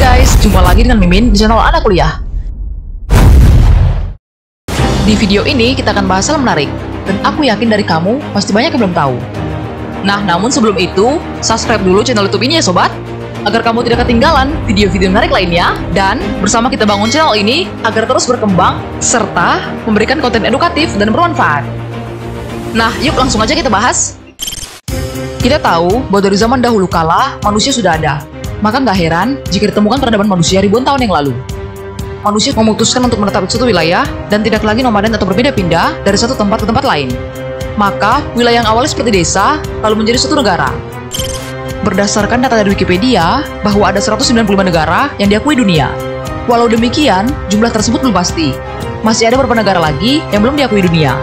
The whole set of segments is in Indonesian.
guys, jumpa lagi dengan Mimin di channel Anak Kuliah. Di video ini kita akan bahas hal menarik, dan aku yakin dari kamu pasti banyak yang belum tahu. Nah, namun sebelum itu, subscribe dulu channel YouTube ini ya sobat, agar kamu tidak ketinggalan video-video menarik lainnya, dan bersama kita bangun channel ini agar terus berkembang, serta memberikan konten edukatif dan bermanfaat. Nah, yuk langsung aja kita bahas. Kita tahu bahwa dari zaman dahulu kala, manusia sudah ada. Maka nggak heran jika ditemukan peradaban manusia ribuan tahun yang lalu. Manusia memutuskan untuk menetap di suatu wilayah dan tidak lagi nomaden atau berpindah-pindah dari satu tempat ke tempat lain. Maka, wilayah yang awalnya seperti desa, lalu menjadi suatu negara. Berdasarkan data dari Wikipedia, bahwa ada 195 negara yang diakui dunia. Walau demikian, jumlah tersebut belum pasti. Masih ada beberapa negara lagi yang belum diakui dunia.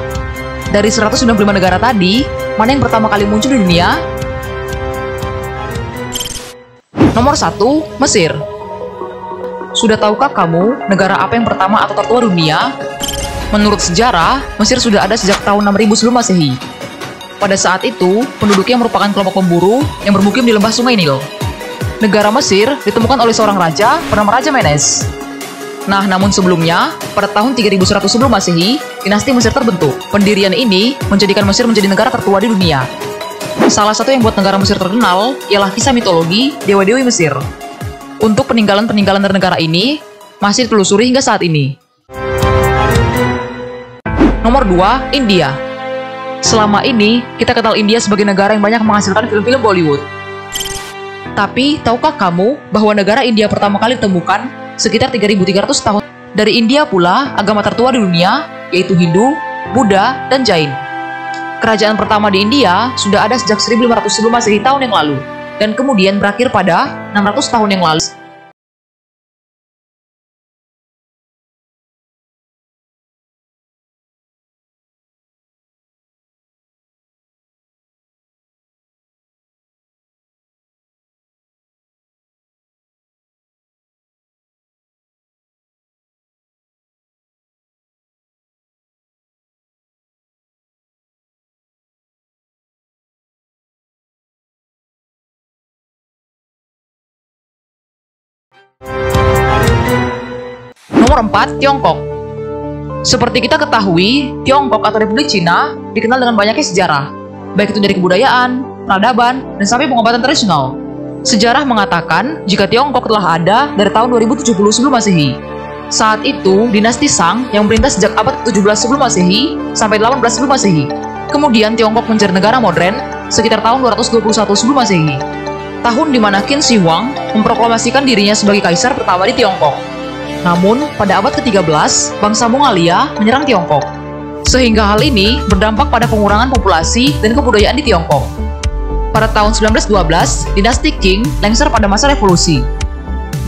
Dari 195 negara tadi, mana yang pertama kali muncul di dunia? Nomor 1, Mesir. Sudah tahukah kamu negara apa yang pertama atau tertua di dunia? Menurut sejarah, Mesir sudah ada sejak tahun 6000 sebelum Masehi. Pada saat itu, penduduknya merupakan kelompok pemburu yang bermukim di lembah Sungai Nil. Negara Mesir ditemukan oleh seorang raja bernama Raja Menes. Nah, namun sebelumnya, pada tahun 3100 sebelum Masehi, dinasti Mesir terbentuk. Pendirian ini menjadikan Mesir menjadi negara tertua di dunia. Salah satu yang buat negara Mesir terkenal ialah kisah mitologi dewa-dewi Mesir. Untuk peninggalan-peninggalan dari negara ini masih ditelusuri hingga saat ini. Nomor 2, India. Selama ini, kita kenal India sebagai negara yang banyak menghasilkan film-film Bollywood. Tapi, tahukah kamu bahwa negara India pertama kali ditemukan sekitar 3300 tahun? Dari India pula, agama tertua di dunia, yaitu Hindu, Buddha, dan Jain. Kerajaan pertama di India sudah ada sejak 1500 sebelum Masehi tahun yang lalu, dan kemudian berakhir pada 600 tahun yang lalu. Nomor 4, Tiongkok. Seperti kita ketahui, Tiongkok atau Republik Cina dikenal dengan banyaknya sejarah, baik itu dari kebudayaan, peradaban, dan sampai pengobatan tradisional. Sejarah mengatakan jika Tiongkok telah ada dari tahun 2070 sebelum Masehi. Saat itu, dinasti Shang yang memerintah sejak abad 17 sebelum Masehi sampai 18 sebelum Masehi. Kemudian Tiongkok menjadi negara modern sekitar tahun 221 sebelum Masehi. Tahun di mana Qin Shi Huang memproklamasikan dirinya sebagai kaisar pertama di Tiongkok. Namun, pada abad ke-13, bangsa Mongolia menyerang Tiongkok. Sehingga hal ini berdampak pada pengurangan populasi dan kebudayaan di Tiongkok. Pada tahun 1912, dinasti Qing lengser pada masa revolusi.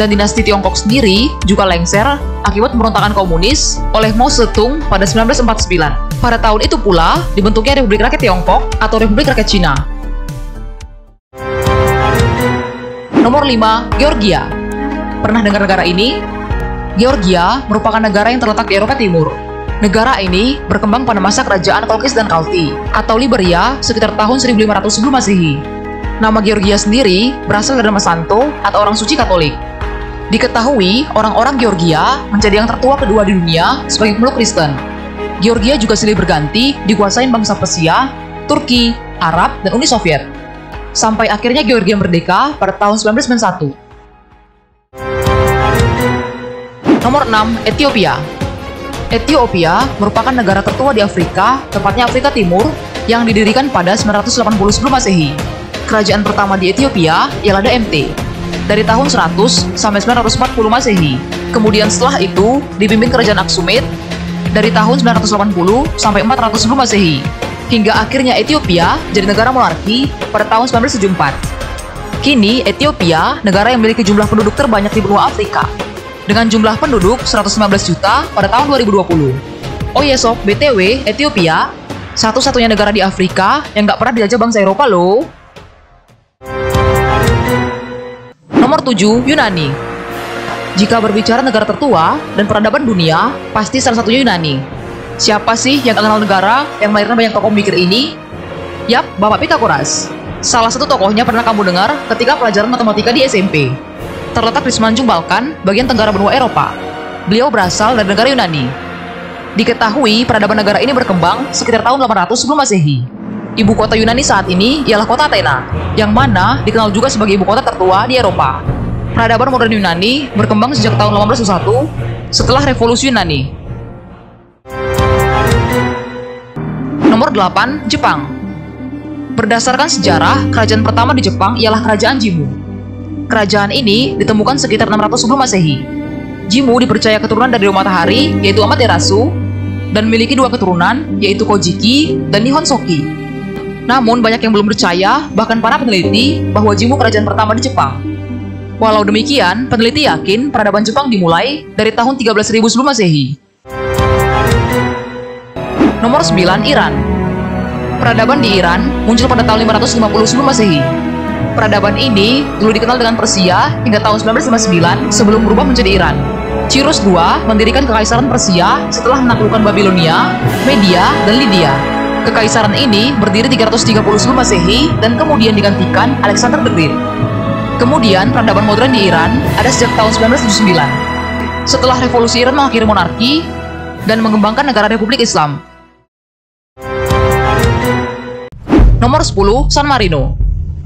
Dan dinasti Tiongkok sendiri juga lengser akibat pemberontakan komunis oleh Mao Zedong pada 1949. Pada tahun itu pula, dibentuknya Republik Rakyat Tiongkok atau Republik Rakyat Cina. Nomor 5, Georgia. Pernah dengar negara ini? Georgia merupakan negara yang terletak di Eropa Timur. Negara ini berkembang pada masa kerajaan Kolkis dan Kalti, atau Liberia, sekitar tahun 1500 sebelum Masehi. Nama Georgia sendiri berasal dari nama santo atau orang suci Katolik. Diketahui, orang-orang Georgia menjadi yang tertua kedua di dunia sebagai pemeluk Kristen. Georgia juga silih berganti dikuasai bangsa Persia, Turki, Arab, dan Uni Soviet. Sampai akhirnya Georgia merdeka pada tahun 1991. Nomor 6, Ethiopia. Ethiopia merupakan negara tertua di Afrika, tepatnya Afrika Timur, yang didirikan pada 980 sebelum Masehi. Kerajaan pertama di Ethiopia ialah DMT, dari tahun 100 sampai 940 Masehi. Kemudian setelah itu dipimpin Kerajaan Aksumit dari tahun 980 sampai 400 sebelum Masehi. Hingga akhirnya Ethiopia jadi negara monarki pada tahun 1974. Kini Ethiopia negara yang memiliki jumlah penduduk terbanyak di benua Afrika, dengan jumlah penduduk 115 juta pada tahun 2020. Oh iya sob, BTW, Ethiopia satu-satunya negara di Afrika yang nggak pernah dijajah bangsa Eropa loh. Nomor 7, Yunani. Jika berbicara negara tertua dan peradaban dunia, pasti salah satunya Yunani. Siapa sih yang kenal negara yang melahirkan banyak tokoh mikir ini? Yap, Bapak Pythagoras. Salah satu tokohnya pernah kamu dengar ketika pelajaran matematika di SMP. terletak di semenanjung Balkan, bagian tenggara benua Eropa. Beliau berasal dari negara Yunani. Diketahui peradaban negara ini berkembang sekitar tahun 800 sebelum Masehi. Ibu kota Yunani saat ini ialah kota Athena, yang mana dikenal juga sebagai ibu kota tertua di Eropa. Peradaban modern Yunani berkembang sejak tahun 1801 setelah Revolusi Yunani. Nomor 8, Jepang. Berdasarkan sejarah, kerajaan pertama di Jepang ialah Kerajaan Jimmu. Kerajaan ini ditemukan sekitar 600 sebelum Masehi. Jimmu dipercaya keturunan dari Dewa Matahari, yaitu Amaterasu, dan memiliki dua keturunan, yaitu Kojiki dan Nihonsoki. Namun, banyak yang belum percaya, bahkan para peneliti, bahwa Jimmu kerajaan pertama di Jepang. Walau demikian, peneliti yakin peradaban Jepang dimulai dari tahun 13.000 sebelum Masehi. Nomor 9, Iran. Peradaban di Iran muncul pada tahun 550 sebelum Masehi. Peradaban ini dulu dikenal dengan Persia hingga tahun 959 sebelum berubah menjadi Iran. Cyrus II mendirikan Kekaisaran Persia setelah menaklukkan Babilonia, Media, dan Lydia. Kekaisaran ini berdiri 330 sebelum Masehi dan kemudian digantikan Alexander the Great. Kemudian peradaban modern di Iran ada sejak tahun 1979. Setelah revolusi Iran mengakhiri monarki dan mengembangkan negara Republik Islam. Nomor 10, San Marino.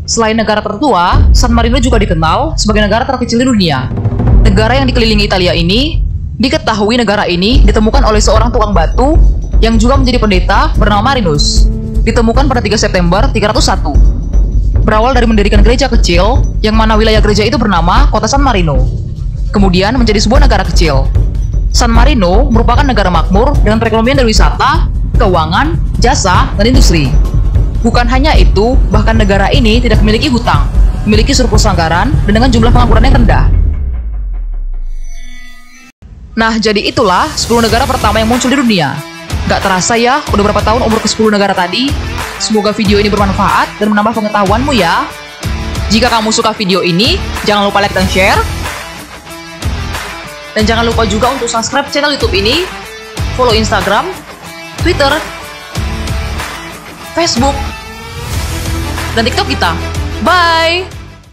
Selain negara tertua, San Marino juga dikenal sebagai negara terkecil di dunia. Negara yang dikelilingi Italia ini, diketahui negara ini ditemukan oleh seorang tukang batu yang juga menjadi pendeta bernama Marinus. Ditemukan pada 3 September 301. Berawal dari mendirikan gereja kecil, yang mana wilayah gereja itu bernama Kota San Marino. Kemudian menjadi sebuah negara kecil. San Marino merupakan negara makmur dengan perekonomian dari wisata, keuangan, jasa, dan industri. Bukan hanya itu, bahkan negara ini tidak memiliki hutang, memiliki surplus anggaran, dan dengan jumlah pengangguran yang rendah. Nah, jadi itulah 10 negara pertama yang muncul di dunia. Gak terasa ya, udah berapa tahun umur ke-10 negara tadi? Semoga video ini bermanfaat dan menambah pengetahuanmu ya. Jika kamu suka video ini, jangan lupa like dan share. Dan jangan lupa juga untuk subscribe channel YouTube ini, follow Instagram, Twitter, Facebook, dan TikTok kita. Bye!